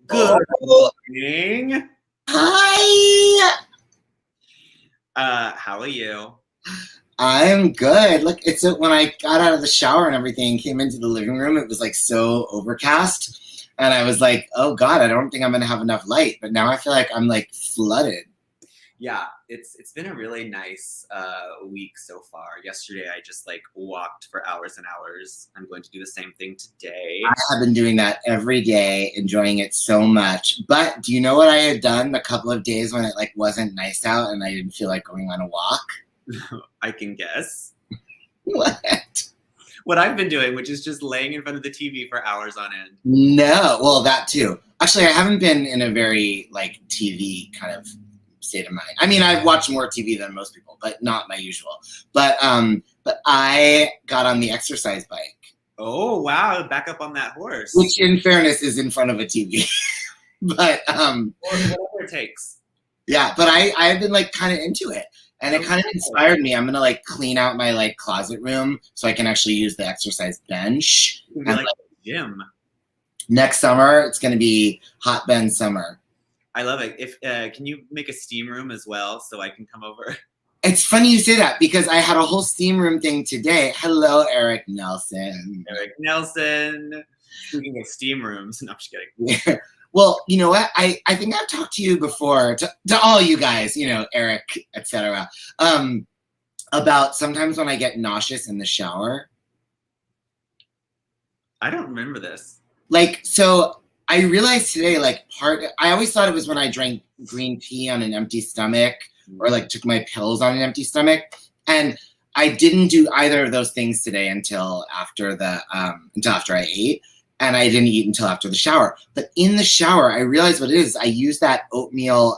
Good morning. Hi. How are you? I'm good. Look, when I got out of the shower and everything, came into the living room, it was like so overcast. And I was like, oh God, I don't think I'm gonna have enough light. But now I feel like I'm like flooded. Yeah, it's been a really nice week so far. Yesterday I just like walked for hours and hours. I'm going to do the same thing today. I have been doing that every day, enjoying it so much. But do you know what I had done a couple of days when it like wasn't nice out and I didn't feel like going on a walk? I can guess. What? What I've been doing, which is just laying in front of the TV for hours on end. No, well, that too. Actually, I haven't been in a very like TV kind of state of mind. I mean, I've watched more TV than most people, but not my usual. But I got on the exercise bike. Oh wow, back up on that horse. Which in fairness is in front of a TV. But or whatever it takes. Yeah, but I've been like kind of into it. And it kind of inspired me. I'm gonna like clean out my like closet room so I can actually use the exercise bench. It's gonna be like gym. Next summer, it's gonna be hot bend summer. I love it. If can you make a steam room as well so I can come over? It's funny you say that because I had a whole steam room thing today. Hello, Eric Nelson. Eric Nelson. Speaking of steam rooms, no, I'm just kidding. Yeah. Well, you know what? I think I've talked to you before, to all you guys, you know, Eric, etc. About sometimes when I get nauseous in the shower. I don't remember this. Like, so I realized today, like I always thought it was when I drank green tea on an empty stomach or like took my pills on an empty stomach. And I didn't do either of those things today until after I ate. And I didn't eat until after the shower. But in the shower, I realized what it is. I use that oatmeal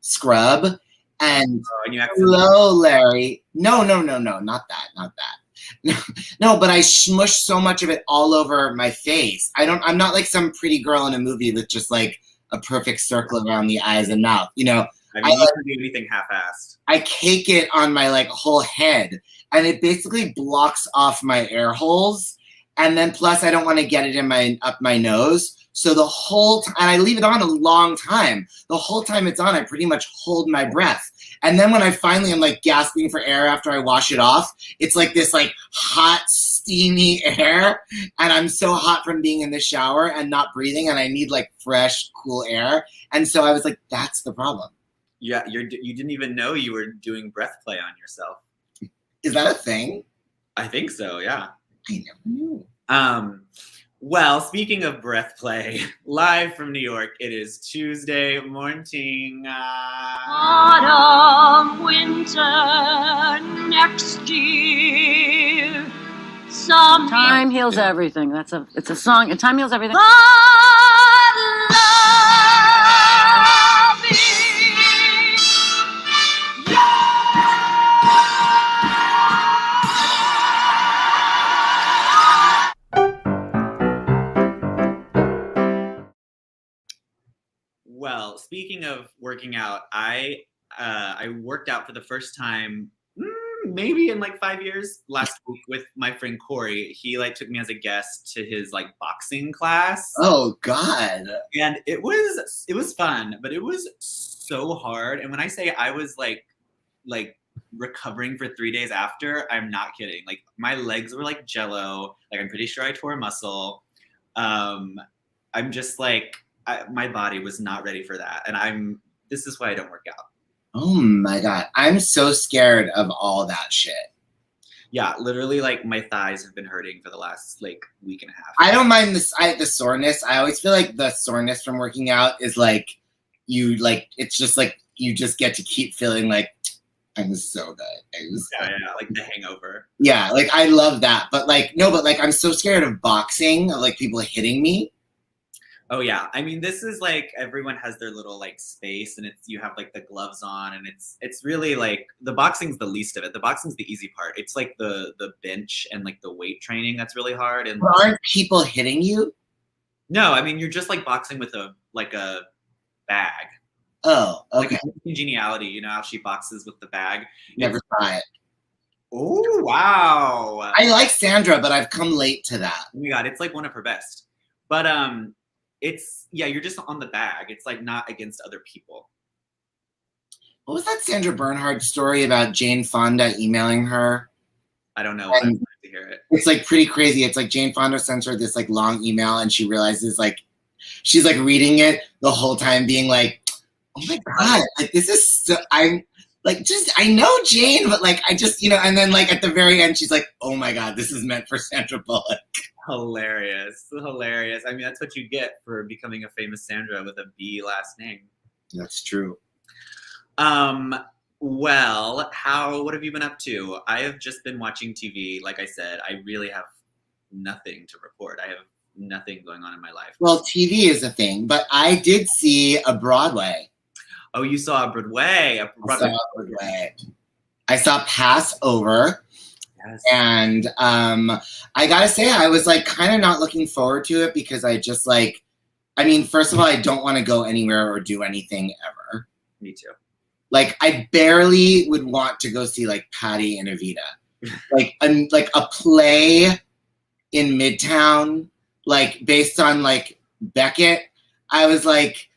scrub. And hello, Larry. No, not that. No, but I smushed so much of it all over my face. I'm not like some pretty girl in a movie with just like a perfect circle around the eyes and mouth. You know, I mean, you can do anything half-assed. I cake it on my like whole head, and it basically blocks off my air holes. And then plus I don't want to get it up my nose. So the whole time, and I leave it on a long time. The whole time it's on, I pretty much hold my breath. And then when I finally am like gasping for air after I wash it off, it's like this like hot, steamy air. And I'm so hot from being in the shower and not breathing. And I need like fresh, cool air. And so I was like, that's the problem. Yeah, you didn't even know you were doing breath play on yourself. Is that a thing? I think so, yeah. I never knew. Well, speaking of breath play, live from New York, it is Tuesday morning. Autumn, winter, next year. Time heals everything. It's a song. And time heals everything. Well, speaking of working out, I worked out for the first time maybe in like 5 years last week with my friend Corey. He like took me as a guest to his like boxing class. Oh God. And it was fun, but it was so hard. And when I say I was like recovering for 3 days after, I'm not kidding. Like my legs were like jello. Like I'm pretty sure I tore a muscle. I'm just like my body was not ready for that. And this is why I don't work out. Oh my God. I'm so scared of all that shit. Yeah, literally like my thighs have been hurting for the last like week and a half. I don't mind the soreness. I always feel like the soreness from working out is like it's just like you just get to keep feeling like I'm so good. Yeah, like the hangover. Yeah, like I love that. But like no, but like I'm so scared of boxing, of like people hitting me. Oh yeah, I mean this is like everyone has their little like space, and you have like the gloves on, and it's really like the boxing's the least of it. The boxing's the easy part. It's like the bench and like the weight training that's really hard. And but aren't people hitting you? No, I mean you're just like boxing with a bag. Oh, okay. Like Congeniality, you know how she boxes with the bag. Never saw it. Oh wow! I like Sandra, but I've come late to that. Oh my God, it's like one of her best. But you're just on the bag. It's like not against other people. What was that Sandra Bernhard story about Jane Fonda emailing her? I don't know. I'd like to hear it. It's like pretty crazy. It's like Jane Fonda sends her this like long email, and she realizes like she's like reading it the whole time, being like, "Oh my god, like this is so." I'm like, just I know Jane, but like I just and then like at the very end, she's like, "Oh my god, this is meant for Sandra Bullock." Hilarious. I mean, that's what you get for becoming a famous Sandra with a B last name. That's true. Well, what have you been up to? I have just been watching TV. Like I said, I really have nothing to report. I have nothing going on in my life. Well, TV is a thing, but I did see a Broadway. Oh, you saw a Broadway. I saw Passover. Yes. And I gotta say, I was like kind of not looking forward to it because I just like, I mean, first of all, I don't want to go anywhere or do anything ever. Me too. Like, I barely would want to go see like Patty and Evita, like a play in Midtown, like based on like Beckett. I was like,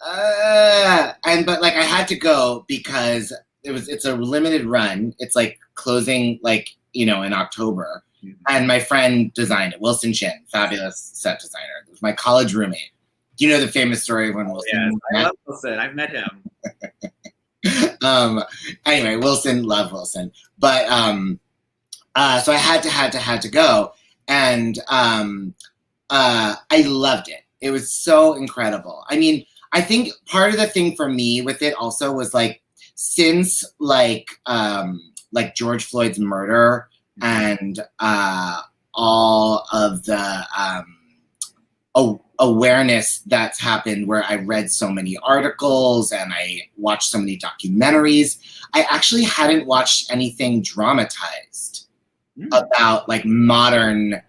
but like I had to go because it's a limited run. It's like closing like in October, and my friend designed it. Wilson Chin, fabulous set designer. It was my college roommate. Do you know the famous story of when Wilson? Yes, I love Wilson. I've met him. Anyway, love Wilson, but so I had to go, and I loved it. It was so incredible. I mean, I think part of the thing for me with it also was like since like George Floyd's murder and all of the awareness that's happened, where I read so many articles and I watched so many documentaries, I actually hadn't watched anything dramatized about like modern,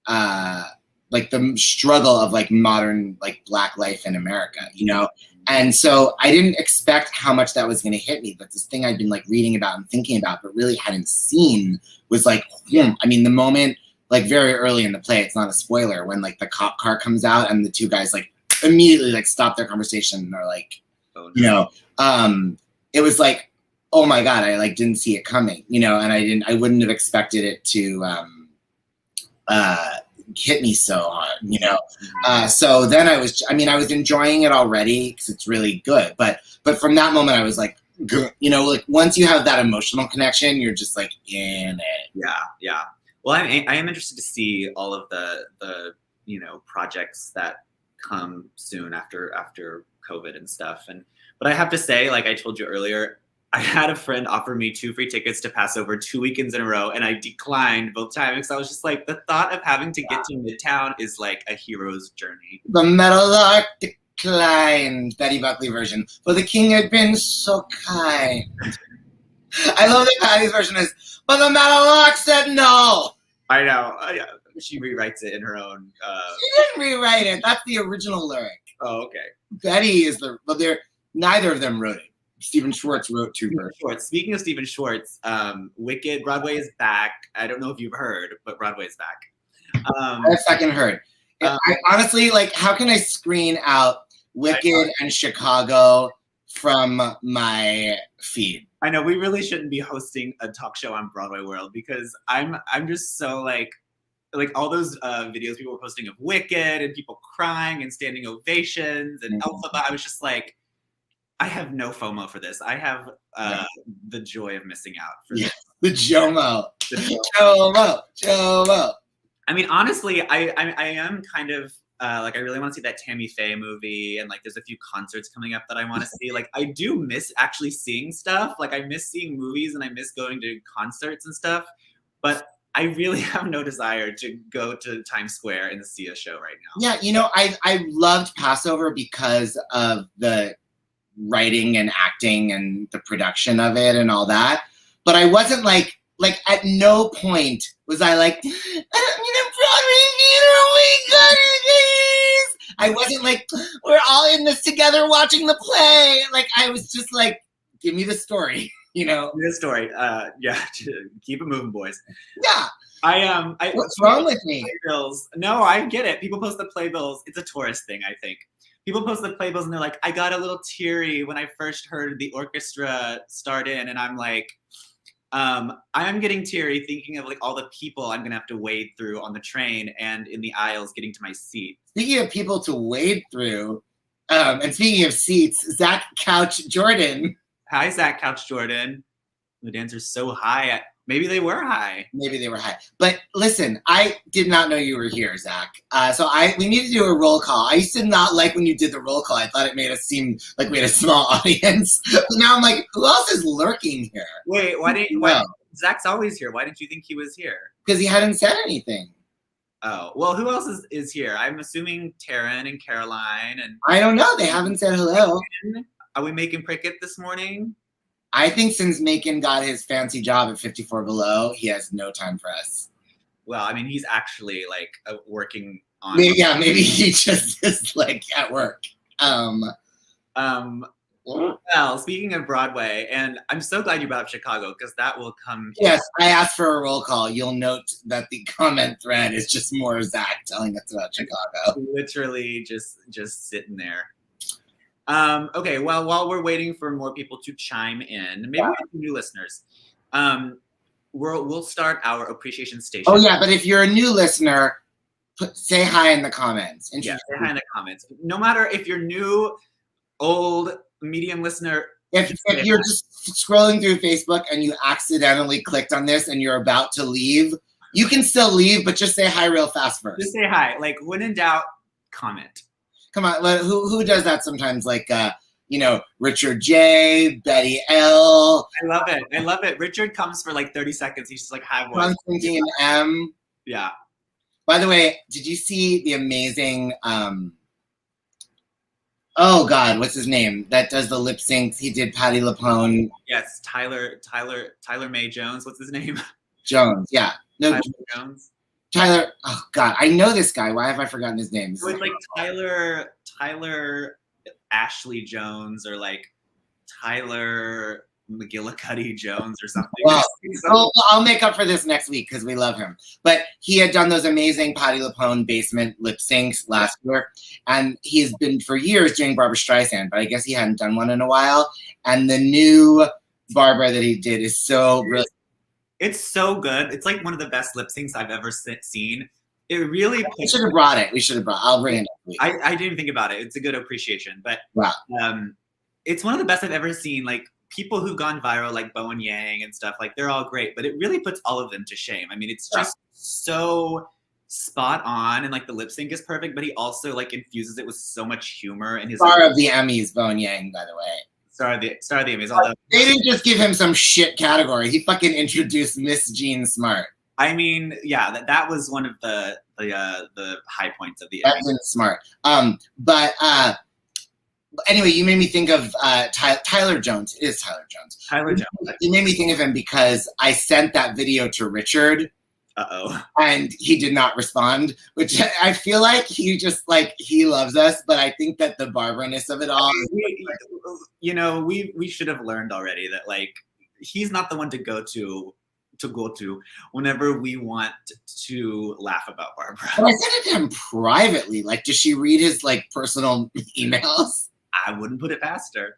like the struggle of like modern like Black life in America, And so I didn't expect how much that was going to hit me. But this thing I'd been like reading about and thinking about, but really hadn't seen was like, I mean, the moment, like very early in the play, it's not a spoiler, when like the cop car comes out and the two guys like immediately like stop their conversation and are like, it was like, oh my God, I like didn't see it coming, and I wouldn't have expected it to hit me so hard, so then I was enjoying it already because it's really good, but from that moment I was like, like once you have that emotional connection, you're just like in it. Yeah. Well, I am interested to see all of the projects that come soon after COVID and stuff. But I have to say, like I told you earlier, I had a friend offer me 2 free tickets to Passover 2 weekends in a row, and I declined both times because I was just like, the thought of having to get to Midtown is like a hero's journey. The Meadowlark declined, Betty Buckley version, but the king had been so kind. I love that Patty's version is, but the Meadowlark said no. I know. She rewrites it in her own. She didn't rewrite it. That's the original lyric. Oh, okay. Betty is neither of them wrote it. Stephen Schwartz wrote 2 versions. Speaking of Stephen Schwartz, Wicked, Broadway is back. I don't know if you've heard, but Broadway is back. I fucking heard. I honestly, like, how can I screen out Wicked and Chicago from my feed? I know we really shouldn't be hosting a talk show on Broadway World because I'm just so like all those videos people were posting of Wicked and people crying and standing ovations and Elphaba. I was just like, I have no FOMO for this. I have the joy of missing out for this. The JOMO. JOMO. I mean, honestly, I am kind of like I really want to see that Tammy Faye movie, and like there's a few concerts coming up that I want to see. Like I do miss actually seeing stuff. Like I miss seeing movies and I miss going to concerts and stuff. But I really have no desire to go to Times Square and see a show right now. Yeah, I loved Passover because of the writing and acting and the production of it and all that. But I wasn't like at no point was I like, I'm gonna Broadway theater, we got it, guys. I wasn't like, we're all in this together watching the play. Like I was just like, give me the story, Give me the story. Yeah, keep it moving, boys. Yeah. What's wrong with me? Playbills. No, I get it. People post the playbills. It's a tourist thing, I think. People post the playbills and they're like, I got a little teary when I first heard the orchestra start in, and I'm like, I'm getting teary thinking of like all the people I'm gonna have to wade through on the train and in the aisles getting to my seat. Speaking of people to wade through, and speaking of seats, Zach Couch Jordan. Hi, Zach Couch Jordan. The dancer's so high. Maybe they were high. Maybe they were high. But listen, I did not know you were here, Zach. So we need to do a roll call. I used to not like when you did the roll call. I thought it made us seem like we had a small audience. But now I'm like, who else is lurking here? Wait, Zach's always here. Why didn't you think he was here? Because he hadn't said anything. Oh, well, who else is here? I'm assuming Taryn and Caroline and... I don't know. They haven't said hello. Are we making Prickett this morning? I think since Macon got his fancy job at 54 Below, he has no time for us. Well, I mean, he's actually like working on... Maybe he just is like at work. Well, speaking of Broadway, and I'm so glad you brought up Chicago because that will come... Yes, I asked for a roll call. You'll note that the comment thread is just more Zach telling us about Chicago. Literally just sitting there. Okay, well, while we're waiting for more people to chime in, maybe we have some new listeners. We'll start our appreciation station. Oh yeah, but if you're a new listener, say hi in the comments. Yeah, say hi in the comments. No matter if you're new, old, medium listener. If you're just scrolling through Facebook and you accidentally clicked on this and you're about to leave, you can still leave, but just say hi real fast first. Just say hi. Like, when in doubt, comment. Come on, who does that sometimes? Like, Richard J, Betty L. I love it. Richard comes for like 30 seconds. He's just like, hi, boys. Constantine M. Yeah. By the way, did you see the amazing, oh God, what's his name? That does the lip syncs. He did Patti LuPone. Yes, Tyler May Jones. What's his name? Jones, yeah. No, Tyler Jones. Tyler, oh God, I know this guy. Why have I forgotten his name? So it's like Tyler Ashley Jones or like Tyler McGillicuddy Jones or something. Well, I'll make up for this next week because we love him. But he had done those amazing Patti LuPone basement lip syncs last year. And he's been for years doing Barbra Streisand, but I guess he hadn't done one in a while. And the new Barbara that he did is so brilliant. It's so good. It's like one of the best lip syncs I've ever seen. It really... We should have brought it. I'll bring it next week. I didn't think about it. It's a good appreciation. But wow. It's one of the best I've ever seen. Like, people who've gone viral, like Bowen Yang and stuff, like, they're all great. But it really puts all of them to shame. I mean, it's just so spot on. And, like, the lip sync is perfect. But he also, like, infuses it with so much humor. And his Star of the Emmys, Bowen Yang, by the way. Star of the Emmys. Although they didn't just give him some shit category. He fucking introduced Miss Jean Smart. I mean, yeah, that was one of the high points of the Emmys. That's smart. But anyway, you made me think of Tyler Jones. It is Tyler Jones. Tyler Jones. You made me think of him because I sent that video to Richard. Uh-oh. And he did not respond, which I feel like he just like, he loves us, but I think that the Barbara-ness of it all. We should have learned already that like, he's not the one to go to whenever we want to laugh about Barbara. But I sent it to him privately. Like, does she read his like personal emails? I wouldn't put it past her.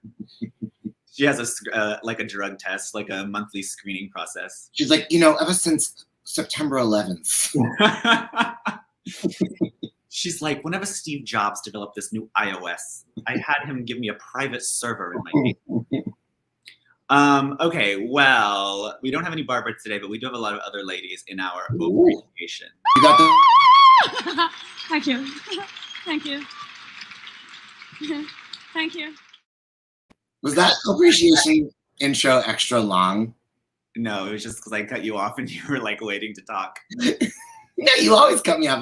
She has a drug test, like a monthly screening process. She's like, ever since September 11th. She's like, whenever Steve Jobs developed this new iOS, I had him give me a private server in my game. Okay, well, we don't have any Barbara today, but we do have a lot of other ladies in our appreciation. You got the... Thank you. Thank you. Thank you. Was that appreciation intro extra long? No, it was just because I cut you off and you were like waiting to talk. No, you always cut me off.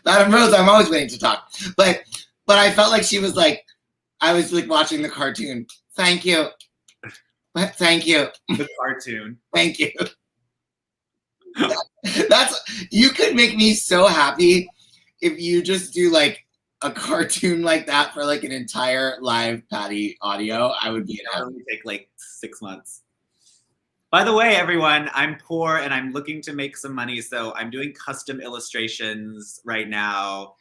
Madam Rose, I'm always waiting to talk. But I felt like she was like, I was like watching the cartoon. Thank you. Thank you. The cartoon. Thank you. You could make me so happy if you just do like a cartoon like that for like an entire live Patti audio. I would be happy. It would take like 6 months. By the way, everyone, I'm poor and I'm looking to make some money, so I'm doing custom illustrations right now.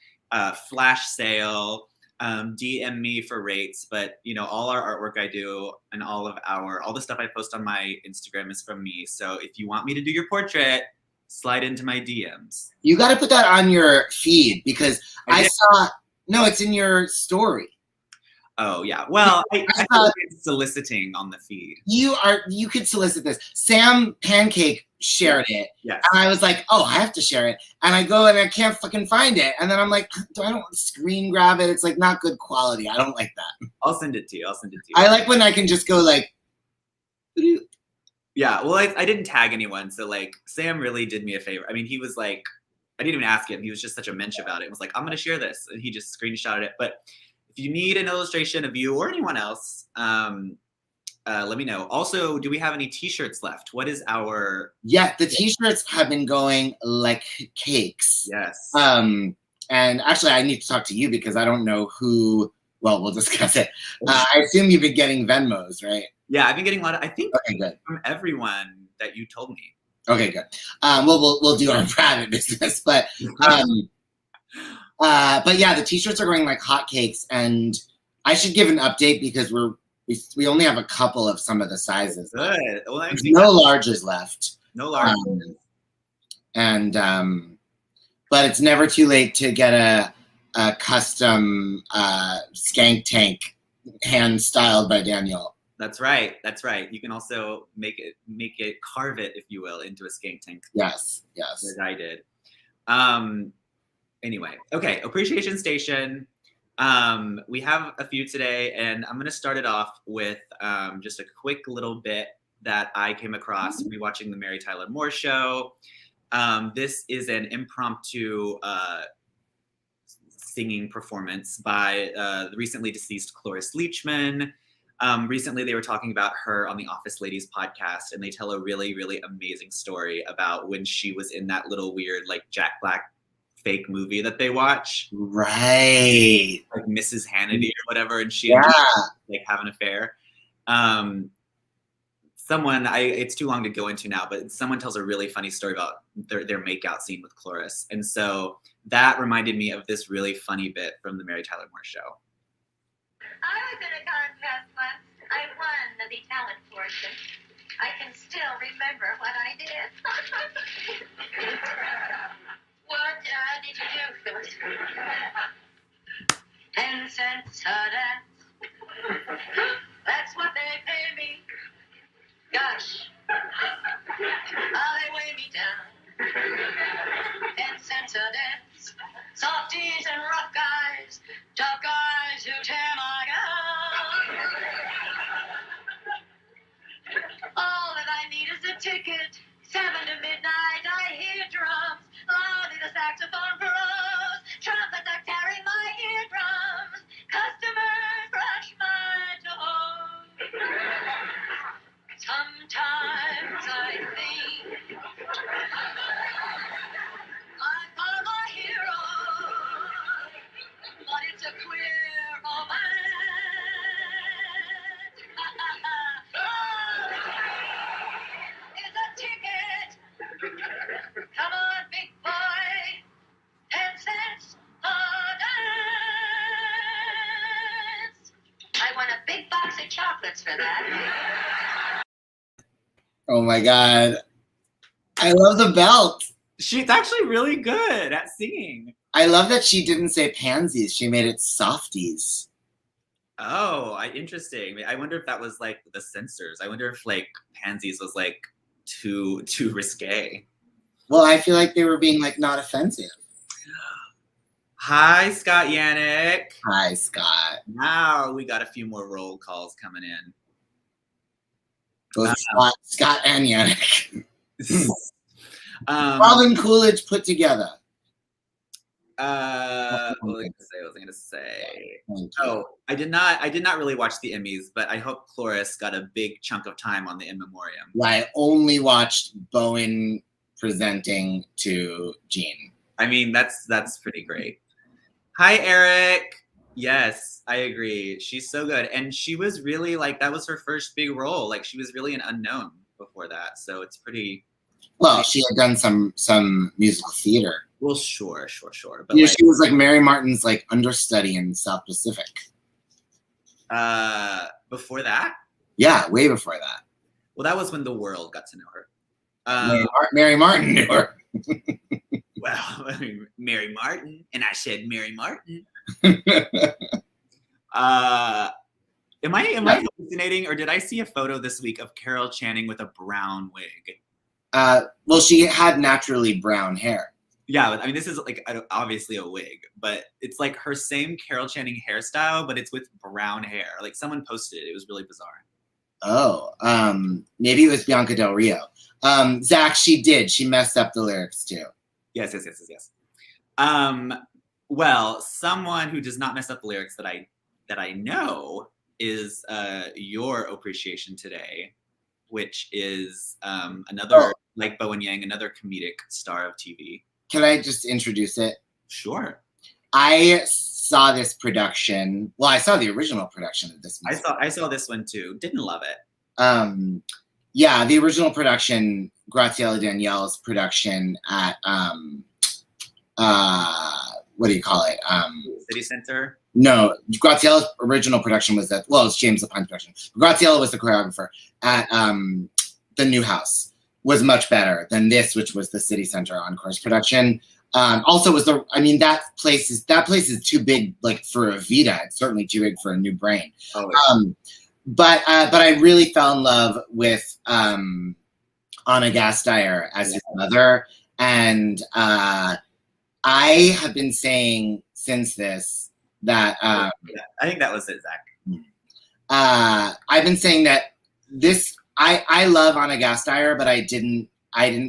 Flash sale. DM me for rates, but you know, all our artwork I do and all the stuff I post on my Instagram is from me. So if you want me to do your portrait, slide into my DMs. You got to put that on your feed because I saw. No, it's in your story. Oh yeah. Well, I thought soliciting on the feed. You could solicit this. Sam Pancake shared it. Yes. And I was like, oh, I have to share it. And I go and I can't fucking find it. And then I'm like, I don't screen grab it. It's like not good quality. I don't like that. I'll send it to you. I like when I can just go like. Yeah. Well, I didn't tag anyone, so like Sam really did me a favor. I mean, he was like, I didn't even ask him. He was just such a mensch about it. It was like, I'm gonna share this, and he just screenshotted it. But if you need an illustration of you or anyone else, let me know. Also, do we have any T-shirts left? What is our? Yeah, the T-shirts have been going like cakes. Yes. And actually, I need to talk to you because I don't know who. Well, we'll discuss it. I assume you've been getting Venmos, right? Yeah, I've been getting a lot of. I think okay, good. From everyone that you told me. Okay, good. Well, we'll do our private business, but yeah, the T-shirts are going like hotcakes, and I should give an update because we only have a couple of some of the sizes. Good. Well, there's no larges left. No larges. But it's never too late to get a custom skank tank hand styled by Daniel. That's right. You can also make it, carve it, if you will, into a skank tank. Yes. As I did. Anyway, okay, Appreciation Station. We have a few today, and I'm going to start it off with just a quick little bit that I came across rewatching the Mary Tyler Moore Show. This is an impromptu singing performance by the recently deceased Cloris Leachman. Recently, they were talking about her on the Office Ladies podcast, and they tell a really, really amazing story about when she was in that little weird, like, Jack Black fake movie that they watch. Right. Like Mrs. Hannity or whatever, and she like have an affair. It's too long to go into now, but someone tells a really funny story about their makeout scene with Cloris. And so that reminded me of this really funny bit from the Mary Tyler Moore Show. I was in a contest once. I won the talent portion. I can still remember what I did. What did you do, Phyllis? 10 cents a dance. That's what they pay me. Gosh. They weigh me down. 10 cents a dance. Softies and rough guys. Tough guys who tear my gown. All that I need is a ticket. 7 to midnight, I hear drums. I need a saxophone for us. Trumpets are carrying my eardrums. Customers brush my toes. Sometimes I think I follow my hero, but it's a queer romance. It's a ticket. Come on, big boy. 10 cents a dance. I want a big box of chocolates for that. Oh my God. I love the belt. She's actually really good at singing. I love that she didn't say pansies. She made it softies. Oh, interesting. I wonder if that was like the censors. I wonder if like pansies was like too risque. Well, I feel like they were being like not offensive. Hi, Scott Yannick. Hi, Scott. Now we got a few more roll calls coming in. Both Scott and Yannick. Robin Robin Coolidge put together. What was I gonna say? Oh, I did not really watch the Emmys, but I hope Cloris got a big chunk of time on the In Memoriam. Yeah, I only watched Bowen presenting to Jean. I mean, that's pretty great. Hi, Eric. Yes, I agree. She's so good. And she was really like, that was her first big role. Like, she was really an unknown. before that, so it's pretty. Well, she had done some musical theater. Well, sure. But Yeah, she was like Mary Martin's like understudy in South Pacific. Before that? Yeah, way before that. Well, that was when the world got to know her. Mary Martin knew her. Well, I mean, Mary Martin, and I said Mary Martin. Am I hallucinating, or did I see a photo this week of Carol Channing with a brown wig? Well, she had naturally brown hair. Yeah, I mean, this is like obviously a wig, but it's like her same Carol Channing hairstyle, but it's with brown hair. Like someone posted it. It was really bizarre. Oh, maybe it was Bianca Del Rio. Zach, she did. She messed up the lyrics too. Yes. Well, someone who does not mess up the lyrics that I know is your appreciation today, which is another like Bowen Yang, another comedic star of TV. Can I just introduce it? Sure. I saw this production. Well, I saw the original production of this movie. I saw this one too. Didn't love it. Yeah, the original production, Graziella Danielle's production at what do you call it? City Center. No, Graziella's original production was at, well, it's James Lapine's production. Graziella was the choreographer at the New House. Was much better than this, which was the City Center Encore's production. Also was that place is too big like for a Vita. It's certainly too big for a New Brain. Oh, yeah. But I really fell in love with Anna Gasteyer as his mother, and I have been saying since this that I think that was it, Zach. I've been saying that this. I love Anna Gasteyer, but I didn't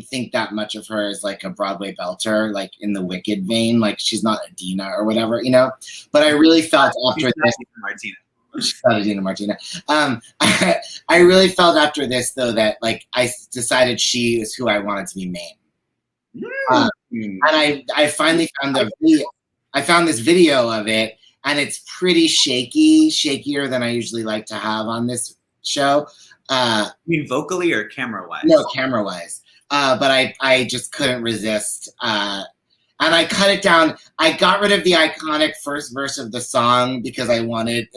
think that much of her as like a Broadway belter, like in the Wicked vein. Like she's not Adina or whatever, you know. But I really felt after this, she's not Adina Martina. I really felt after this though that like I decided she is who I wanted to be main. And I finally found the video. I found this video of it, and it's pretty shakier than I usually like to have on this show. You mean vocally or camera-wise? No, camera-wise. But I just couldn't resist. And I cut it down. I got rid of the iconic first verse of the song because it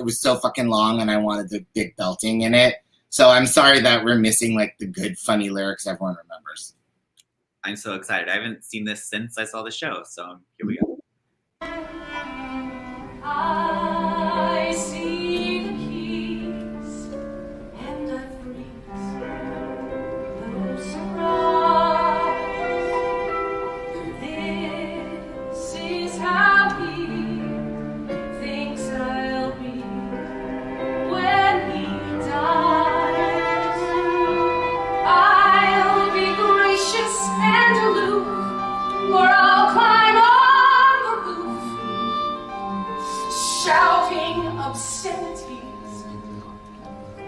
was so fucking long and I wanted the big belting in it. So I'm sorry that we're missing like the good, funny lyrics everyone remembers. I'm so excited. I haven't seen this since I saw the show, so here we go. I see the keys and I freeze. No surprise. This is how he thinks I'll be when he dies. I'll be gracious and aloof, or I'll climb on the roof, shouting obscenities.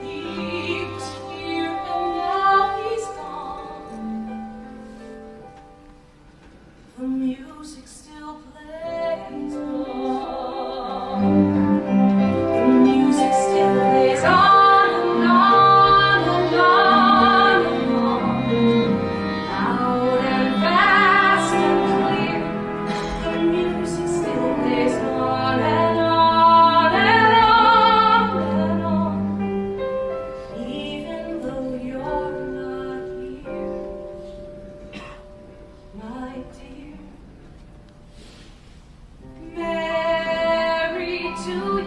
He was here and now he's gone. The music still plays on. The music still plays on and on and on and on. Loud and fast and clear. The music still plays on and on and on and on. Even though you're not here, my dear. Married to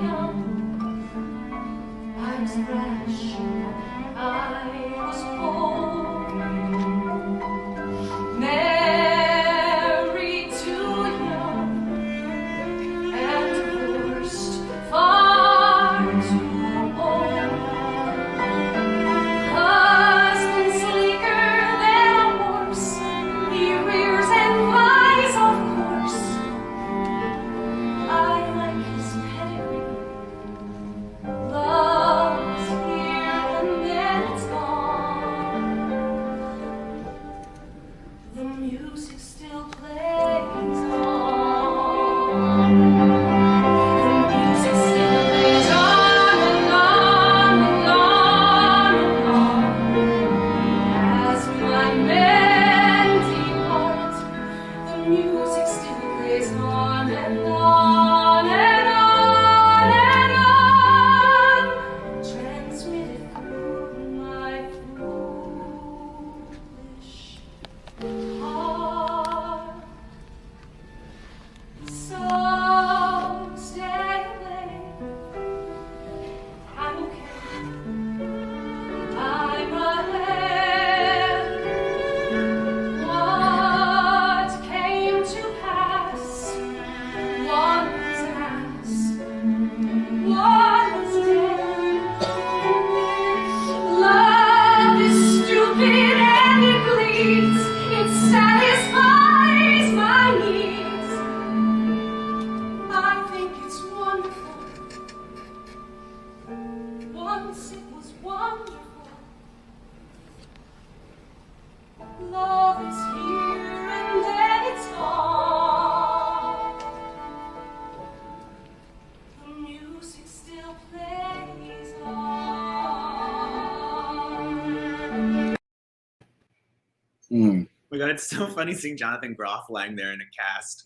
Mm. Oh my God, it's so funny seeing Jonathan Groff lying there in a cast.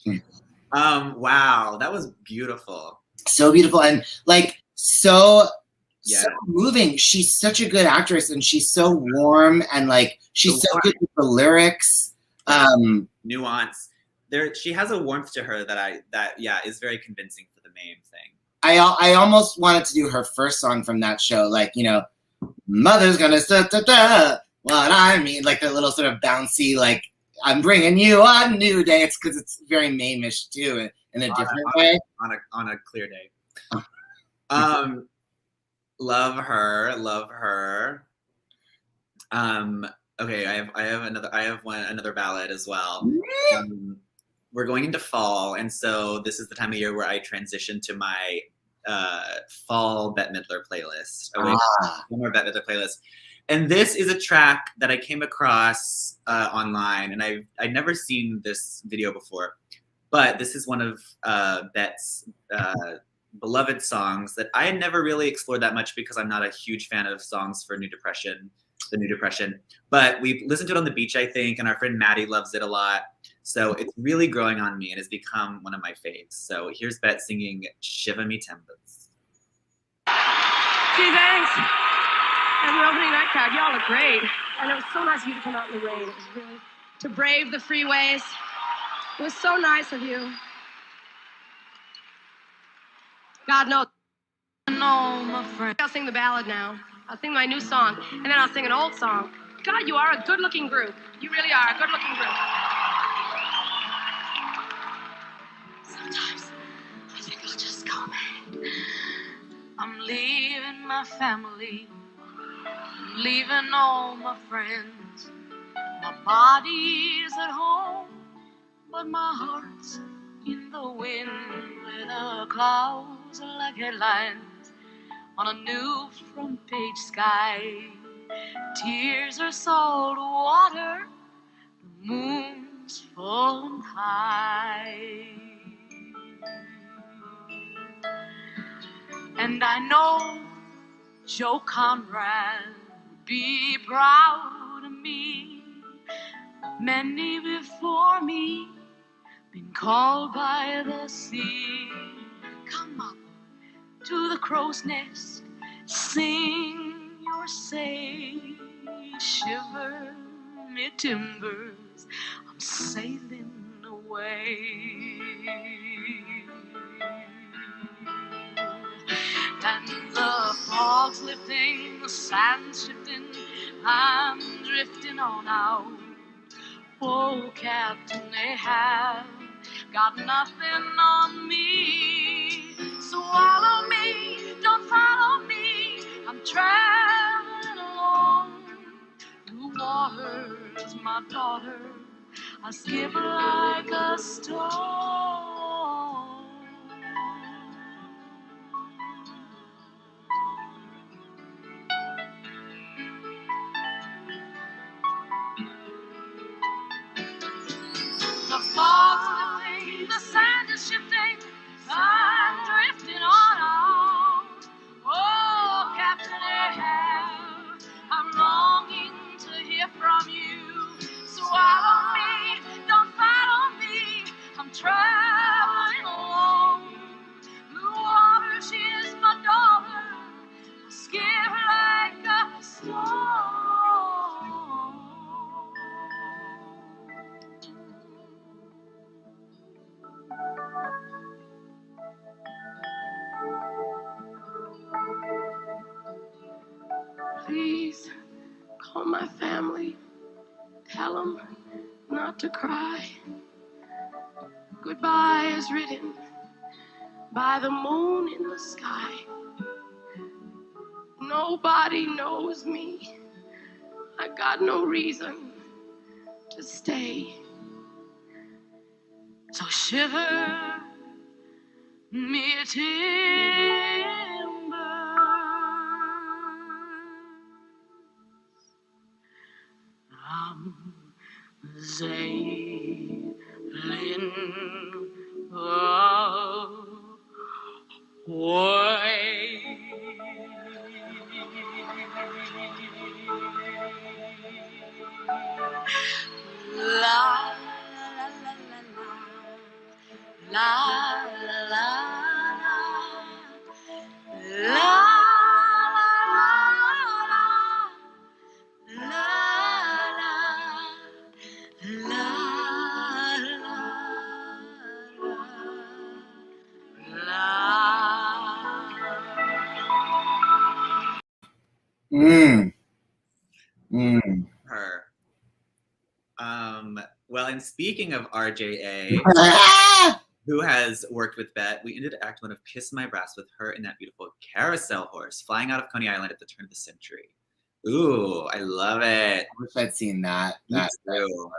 Mm. Wow, that was beautiful. So beautiful and like so Yeah. so moving. She's such a good actress and she's so warm and like she's so good with the lyrics. Nuance. She has a warmth to her that is very convincing for the main thing. I almost wanted to do her first song from that show, like, you know, Mother's gonna what I mean, like the little sort of bouncy, like I'm bringing you a new day. It's because it's very Mame-ish too, in a different way. On a clear day. Love her. Okay, I have another ballad as well. We're going into fall, and so this is the time of year where I transition to my fall Bette Midler playlist. One more Bette Midler playlist. And this is a track that I came across online, and I'd never seen this video before, but this is one of Bette's beloved songs that I had never really explored that much because I'm not a huge fan of songs for the New Depression. But we listened to it on the beach, I think, and our friend Maddie loves it a lot. So it's really growing on me and has become one of my faves. So here's Bette singing Shiver Me Timbers. Gee, thanks. And the opening night crowd, y'all look great. And it was so nice of you to come out in the rain. It was really to brave the freeways. It was so nice of you. God knows. No, my friend. I'll sing the ballad now. I'll sing my new song, and then I'll sing an old song. God, you are a good-looking group. You really are a good-looking group. Sometimes I think I'll just go mad. I'm leaving my family. I'm leaving all my friends. My body's at home, but my heart's in the wind where the clouds are like headlines on a new front page sky. Tears are salt water, the moon's falling high. And I know Joe Conrad would be proud of me. Many before me been called by the sea. Come up to the crow's nest, sing your say, shiver me timbers, I'm sailing away. And the fog's lifting, the sand's shifting, I'm drifting on out. Oh, Captain Ahab, got nothing on me. Swallow me, don't follow me. I'm traveling along. Blue water's my daughter. I skip like a stone. The fog's lifting, the sand is shifting, I'm drifting on out. Oh, Captain Ahab, I'm longing to hear from you. Swallow me, don't follow me, I'm traveling alone. Blue water, she is my daughter, I skip like a stone. Please call my family. Tell them not to cry. Goodbye is written by the moon in the sky. Nobody knows me. I got no reason to stay. So shiver me timbers. I'm sailing away. Mm. Mm. Her. Well, and speaking of RJA, who has worked with Bet, we ended Act 1 of Kiss My Brass with her in that beautiful carousel horse flying out of Coney Island at the turn of the century. Ooh, I love it. I wish I'd seen that. Me too.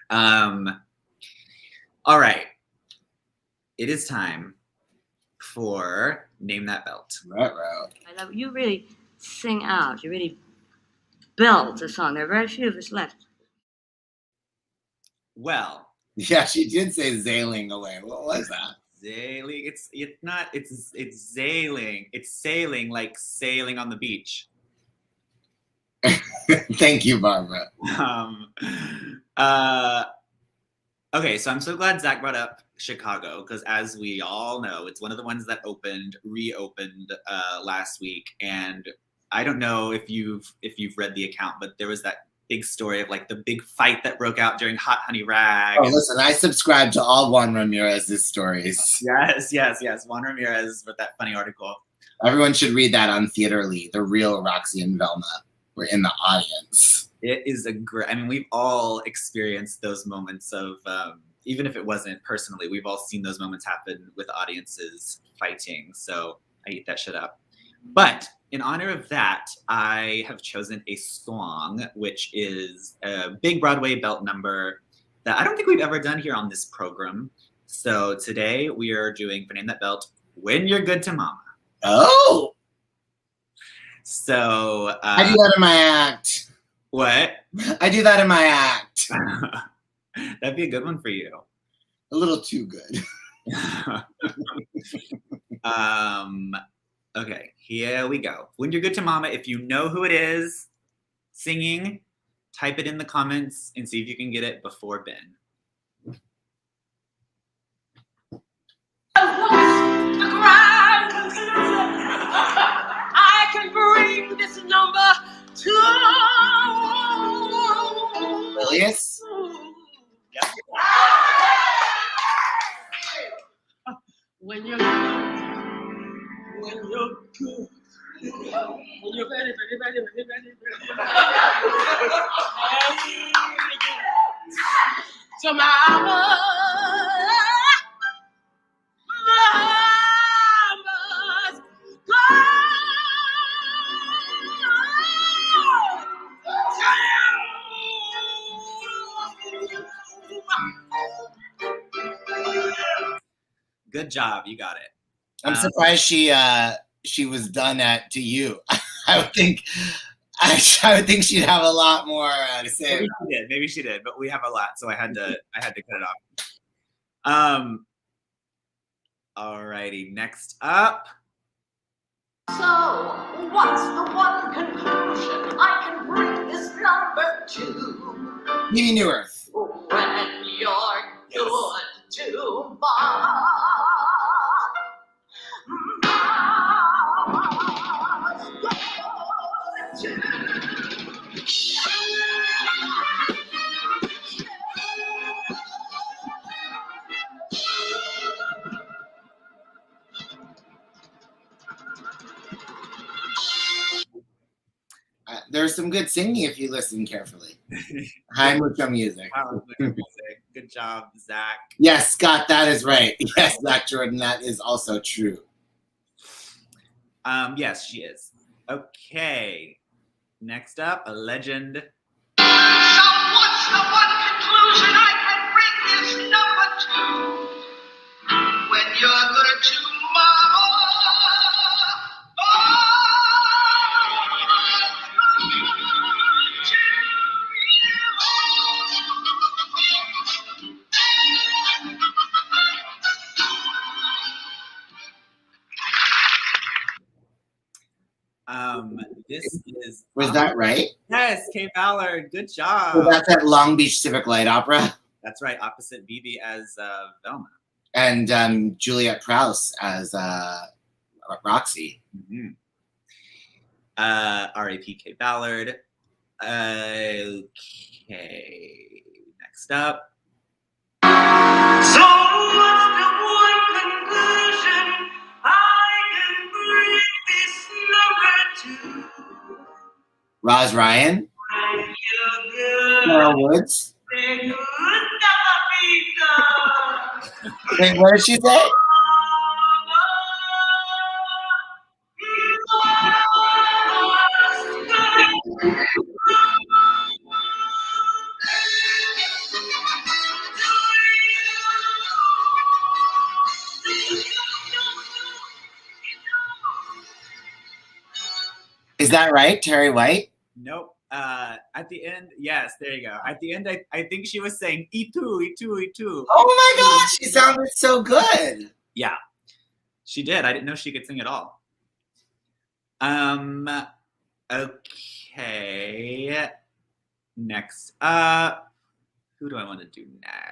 All right. It is time for Name That Belt. Ruh-roh. I love you. Really sing out. You really belt a song. There are very few of us left. Well, Yeah, she did say sailing away. What was that? sailing. It's not. It's sailing. It's sailing like sailing on the beach. Thank you, Barbara. Okay, so I'm so glad Zach brought up Chicago because, as we all know, it's one of the ones that reopened last week. And I don't know if you've read the account, but there was that big story of like the big fight that broke out during Hot Honey Rag. Oh, listen, I subscribe to all Juan Ramirez's stories. Yes. Juan Ramirez wrote that funny article. Everyone should read that on Theater Lee. The real Roxy and Velma were in the audience. It is a great. I mean, we've all experienced those moments of, even if it wasn't personally, we've all seen those moments happen with audiences fighting. So I eat that shit up. But in honor of that, I have chosen a song, which is a big Broadway belt number that I don't think we've ever done here on this program. So today we are doing, for Name That Belt, When You're Good to Mama. Oh! So I do that in my act. What? I do that in my act. That'd be a good one for you. A little too good. Okay, here we go. When You're Good to Mama, if you know who it is singing, type it in the comments and see if you can get it before Ben. The grand conclusion. I can bring this number to Lilius? Yep. When you're good, when you're good, when you're very, very, very, very, very, very, to mama, mama's Good job, you got it. I'm surprised she was done to you. I would think she'd have a lot more to say. Maybe she did, but we have a lot, so I had to cut it off. Alrighty, next up. So, what's the one conclusion I can bring this number to? Mimi New Earth. When you're good to mama, mama's good to There's some good singing if you listen carefully. High mucho music. Good job, Zach. Yes, Scott, that is right. Yes, Zach Jordan, that is also true. Yes, she is. Okay. Next up, a legend. So what's the one conclusion I can bring this number to? When you're good to mama, This is. Was that right? Yes, Kay Ballard. Good job. Well, that's at Long Beach Civic Light Opera. That's right. Opposite Bibi as Velma. And Juliette Prowse as Roxy. Mm-hmm. R.A.P. Kay Ballard. Okay. Next up. so what's the one conclusion I can bring this number to? Roz Ryan. Carol Woods. Wait, what did she say? Is that right, Terry White? Nope. At the end, yes, there you go. At the end, I think she was saying "itu, itu, itu." Oh my gosh, she sounded so good. Yeah, she did. I didn't know she could sing at all. Okay. Next. Who do I want to do next?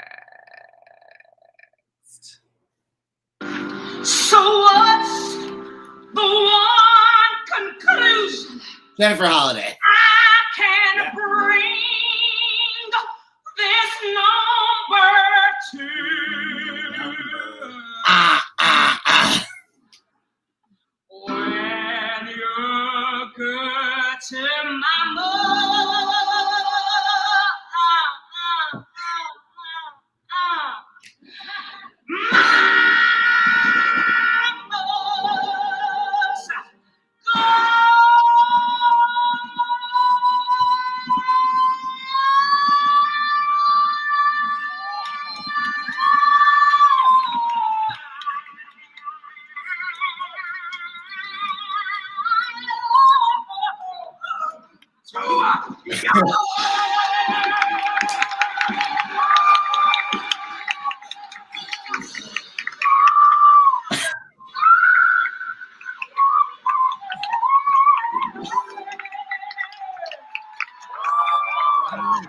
So what's the one conclusion Jennifer Holliday. I can bring this number to? When you're good to my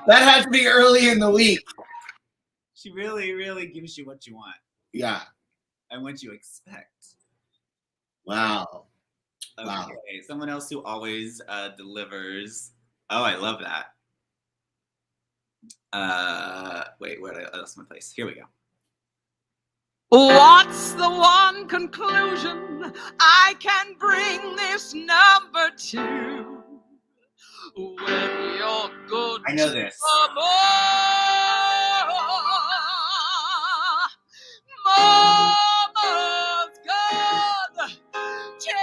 That had to be early in the week. She really, really gives you what you want Yeah. and what you expect. Wow. Okay, Wow. someone else who always delivers. Oh, I love that. Wait, where else my place? Here we go. What's the one conclusion I can bring this number to? When you're good I know this. Mama's good to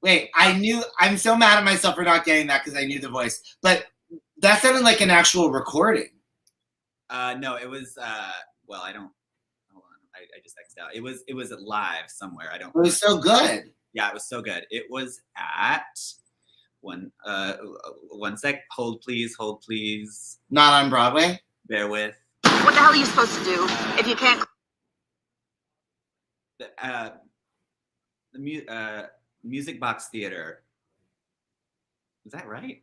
Wait, I'm so mad at myself for not getting that because I knew the voice. But that sounded like an actual recording. No, it was well, I don't hold on. I just X'd out. It was live somewhere. I don't It was so good. Yeah, it was so good. It was at one sec. Hold please. Not on Broadway? Bear with. What the hell are you supposed to do if you can't? The Music Box Theater. Is that right?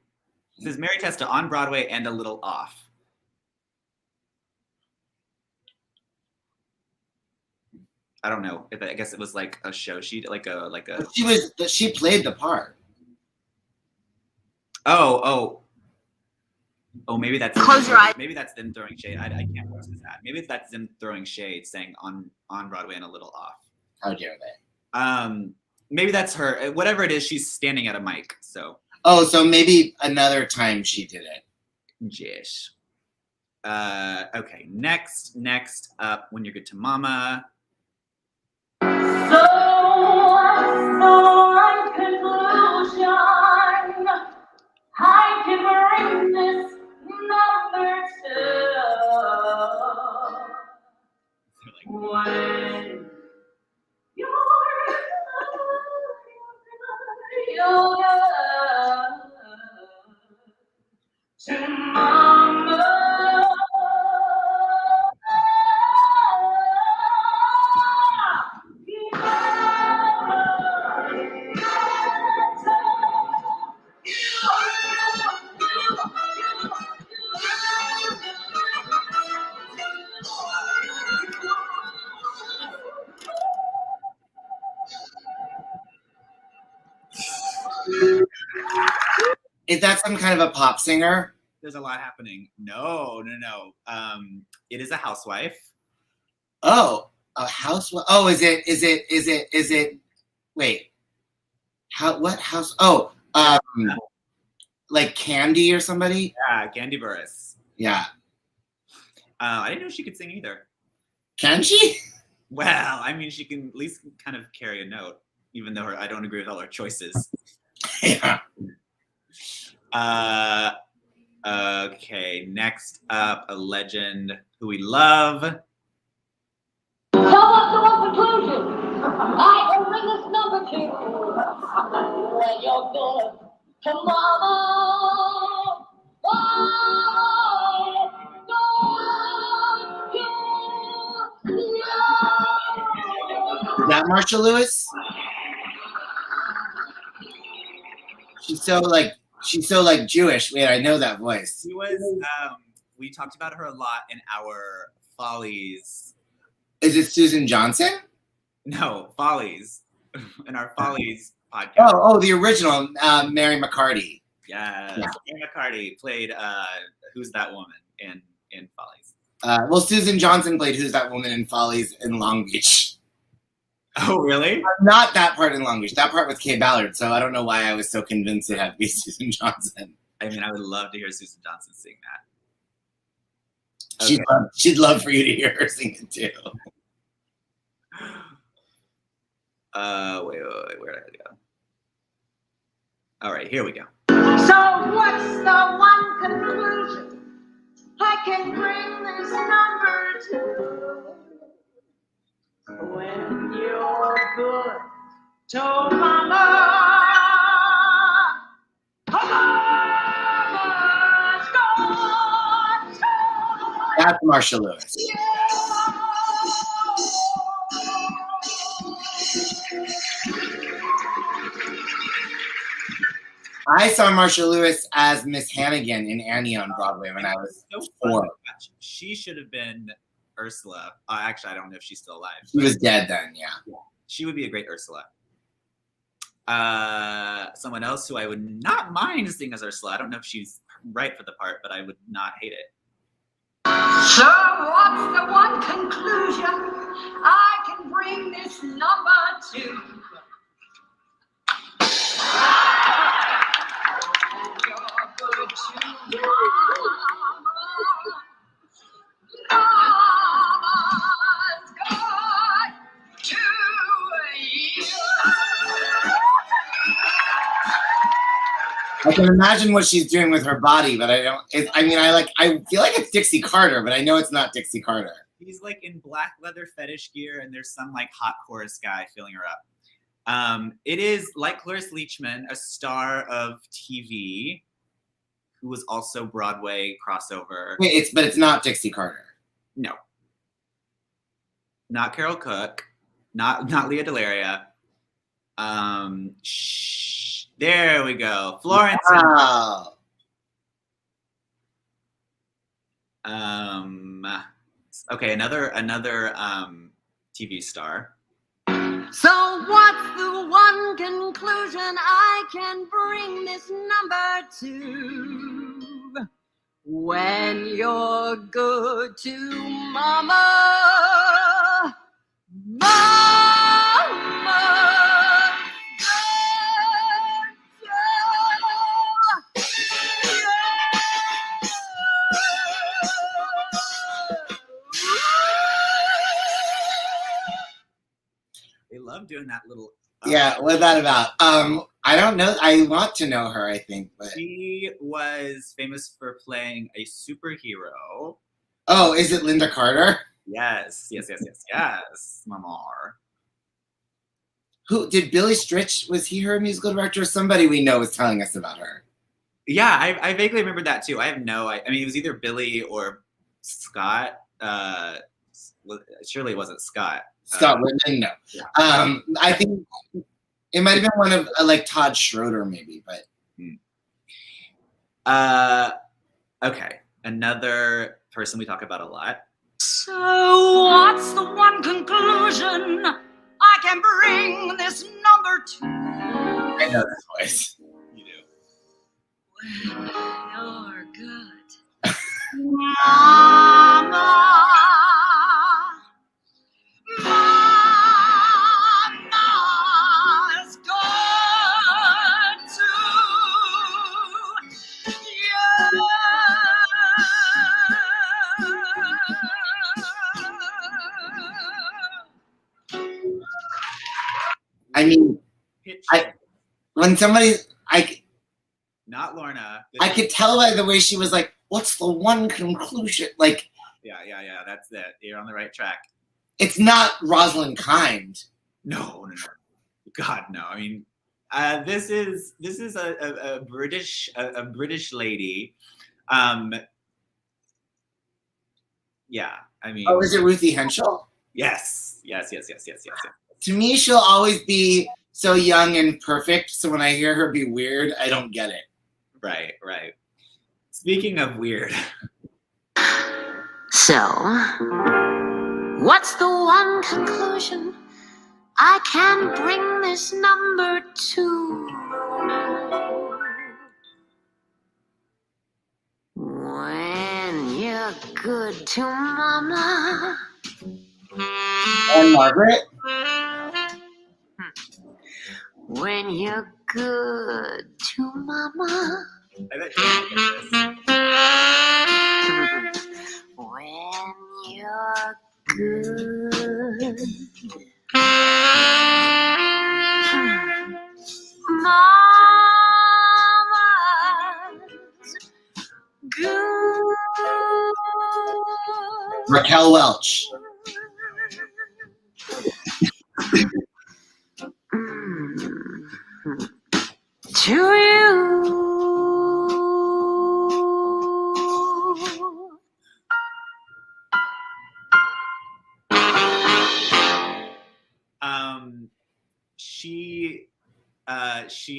It says Mary Testa on Broadway and a little off. I don't know. I guess it was like a show sheet, like a. But she played the part. Oh, maybe that's. Close your eyes. Maybe that's them throwing shade. I can't post this ad. Maybe that's them throwing shade, saying on Broadway and a little off. How dare they? Maybe that's her. Whatever it is, she's standing at a mic. So. Oh, so maybe another time she did it. Jish. Okay. Next up, When You're Good to Mama. So one conclusion I can bring this number to. When you're to mama. Is that some kind of a pop singer? There's a lot happening. No. It is a housewife. Oh, a housewife. Oh, is it? Wait. What house? Oh, like Candy or somebody? Yeah, Candy Burris. Yeah. I didn't know she could sing either. Can she? Well, I mean, she can at least kind of carry a note, even though I don't agree with all her choices. Yeah. Okay, next up, a legend who we love. So what's the one conclusion? I can bring this number to when you're good to mama. Is that Marsha Lewis? She's so like Jewish. Wait, I know that voice. She was. We talked about her a lot in our Follies. Is it Susan Johnson? No, Follies. In our Follies podcast. Oh, the original Mary McCarty. Yes. Yeah. Mary McCarty played Who's That Woman in Follies. Well, Susan Johnson played Who's That Woman in Follies in Long Beach. Oh, really? Not that part in Long Beach. That part with Kay Ballard. So I don't know why I was so convinced it had to be Susan Johnson. I mean, I would love to hear Susan Johnson sing that. Okay. She'd love for you to hear her sing it too. Wait, where did I go? All right, here we go. So what's the one conclusion I can bring this number to? When you're good to mama. Mama's gone to That's Marsha Lewis. I saw Marsha Lewis as Miss Hannigan in Annie on Broadway when I was 4. She should have been Ursula. Actually, I don't know if she's still alive. She was dead then, yeah. She would be a great Ursula. Someone else who I would not mind seeing as Ursula. I don't know if she's right for the part, but I would not hate it. So what's the one conclusion I can bring this number to? I can imagine what she's doing with her body, but I don't. I feel like it's Dixie Carter, but I know it's not Dixie Carter. He's like in black leather fetish gear, and there's some like hot chorus guy filling her up. It is, like Cloris Leachman, a star of TV, who was also Broadway crossover. Wait, but it's not Dixie Carter. No. Not Carol Cook. Not Leah Delaria. There we go. Florence. Wow. Okay, another TV star. So what's the one conclusion I can bring this number to? When you're good to mama, They love doing that little. Yeah, what's that about? I don't know. I want to know her, I think. But She was famous for playing a superhero. oh, is it Linda Carter? Yes, Mamar. Who did Billy Stritch? Was he her musical director? Somebody we know was telling us about her. Yeah, I vaguely remember that too. I have no. I mean, it was either Billy or Scott. Surely it wasn't Scott. Scott Whitman? No. Yeah. I think it might have been one of like Todd Schroeder, maybe. But okay, another person we talk about a lot. So what's the one conclusion I can bring this number to? I know that voice. You do. When you're good when somebody, Not Lorna. I could tell by the way she was like, what's the one conclusion? Like, Yeah. That's it. You're on the right track. it's not Rosalind Kind. No. God, no. I mean, this is a British lady. Yeah. I mean. Oh, is it Ruthie Henschel? Yes. To me, she'll always be so young and perfect. So when I hear her be weird, I don't get it. Right. Speaking of weird. So, what's the one conclusion I can bring this number to? When you're good to mama. And Margaret? When you're good to mama. I bet you'll get this. When you're good. Mama's good. Raquel Welch. To you.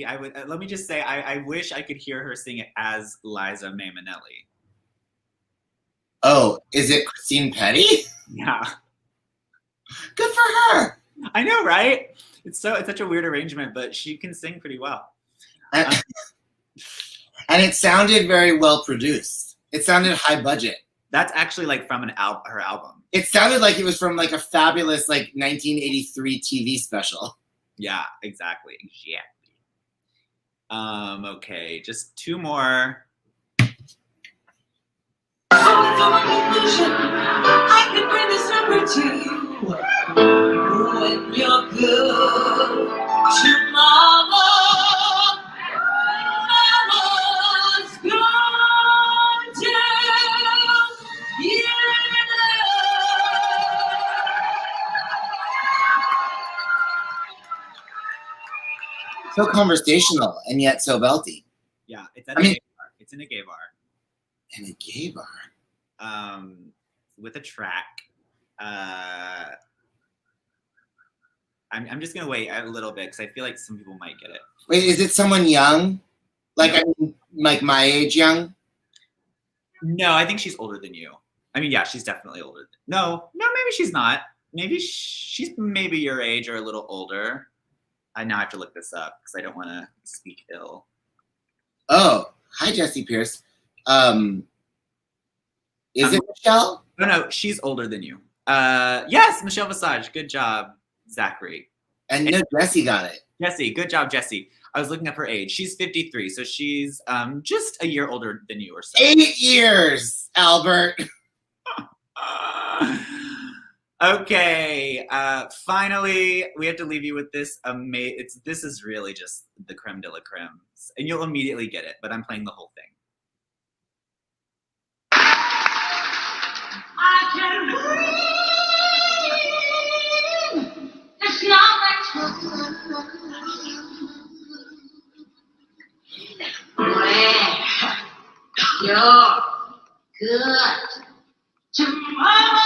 I would let me just say I wish I could hear her sing it as Liza Minnelli. Oh, is it Christine Petty? Yeah. Good for her. I know, right? It's such a weird arrangement, but she can sing pretty well. And it sounded very well produced. It sounded high budget. That's actually like from her album. It sounded like it was from like a fabulous like 1983 TV special. Yeah, exactly. Yeah. Okay, just two more. I can bring this number to you when you're good to mama. Mama's good to you. So conversational and yet so belty. Yeah, it's at a gay bar. It's in a gay bar. In a gay bar. With a track. I'm just gonna wait a little bit because I feel like some people might get it. Wait, is it someone young? Like No. I mean, like my age young? No, I think she's older than you. I mean, yeah, she's definitely older. No, maybe she's not. Maybe she's maybe your age or a little older. I now have to look this up because I don't want to speak ill. Oh, hi Jesse Pierce. Is it Michelle? No, she's older than you. Yes, Michelle Visage. Good job, Zachary. And no, Jesse got it. Jesse, good job, Jesse. I was looking up her age. She's 53, so she's just a year older than you or so. 8 years, Albert. Okay, finally, we have to leave you with this. This is really just the creme de la creme, and you'll immediately get it. But I'm playing the whole thing. I can breathe. It's not like you're good tomorrow.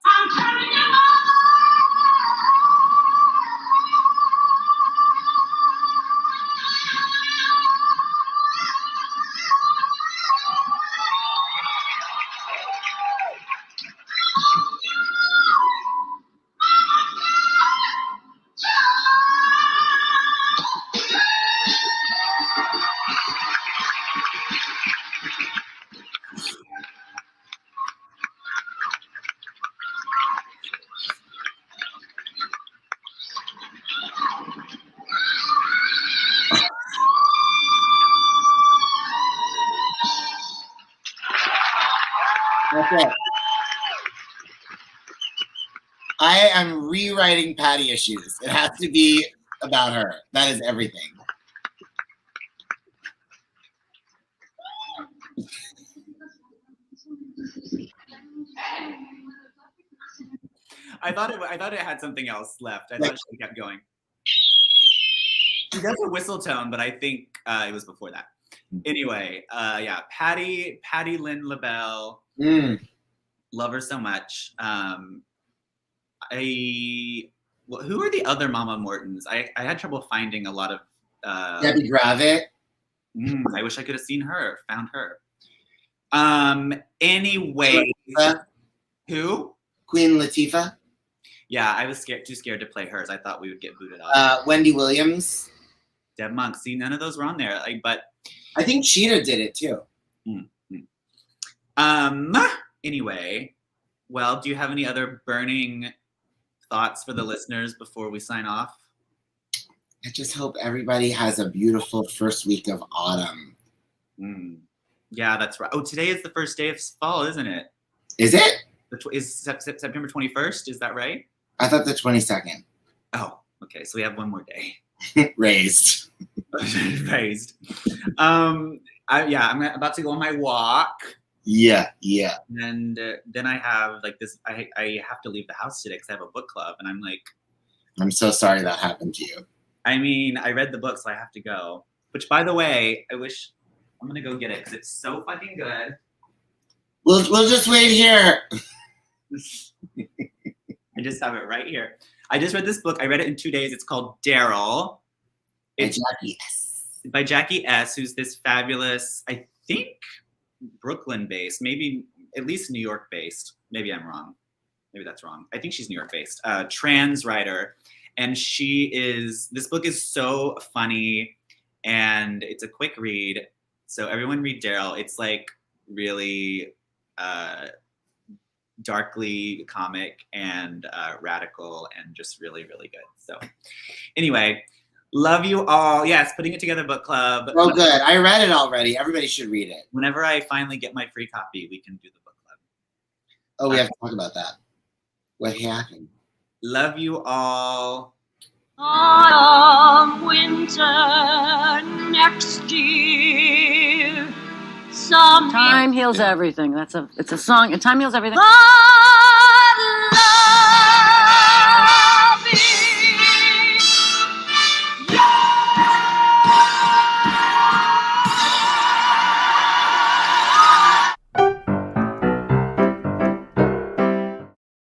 I'm telling you. That's it. I am rewriting Patty issues. It has to be about her. That is everything. I thought it had something else left. I thought she kept going. She does a whistle tone, but I think it was before that. Anyway, yeah, Patty Lynn LaBelle. Love her so much. Who are the other Mama Mortons? I had trouble finding a lot of. Debbie Gravitt. I wish I could have found her. Anyway, who? Queen Latifah. Yeah, I was too scared to play hers. I thought we would get booted off. Wendy Williams. Deb Monk. See, none of those were on there. But I think Cheetah did it too. Anyway, well, do you have any other burning thoughts for the listeners before we sign off? I just hope everybody has a beautiful first week of autumn. Yeah, that's right. Oh, today is the first day of fall, isn't it? Is it? Is September 21st? Is that right? I thought the 22nd. Oh, okay. So we have one more day. Raised. Raised. I'm about to go on my walk. Yeah. And then I have like this. I have to leave the house today because I have a book club, and I'm like, I'm so sorry that happened to you. I mean, I read the book, so I have to go. Which, by the way, I'm gonna go get it because it's so fucking good. We'll just wait here. I just have it right here. I just read this book. I read it in 2 days. It's called Daryl. It's by Jackie S., who's this fabulous, I think, Brooklyn-based, maybe at least New York-based. Maybe I'm wrong. Maybe that's wrong. I think she's New York-based. Trans writer. And this book is so funny, and it's a quick read. So everyone read Daryl. It's like really darkly comic and radical and just really, really good. So anyway, love you all. Yes, Putting It Together book club. Oh, good. I read it already. Everybody should read it. Whenever I finally get my free copy, we can do the book club. Oh, we have to talk about that. What happened? Love you all. Autumn, winter, next year. Time heals everything. It's a song. And time heals everything.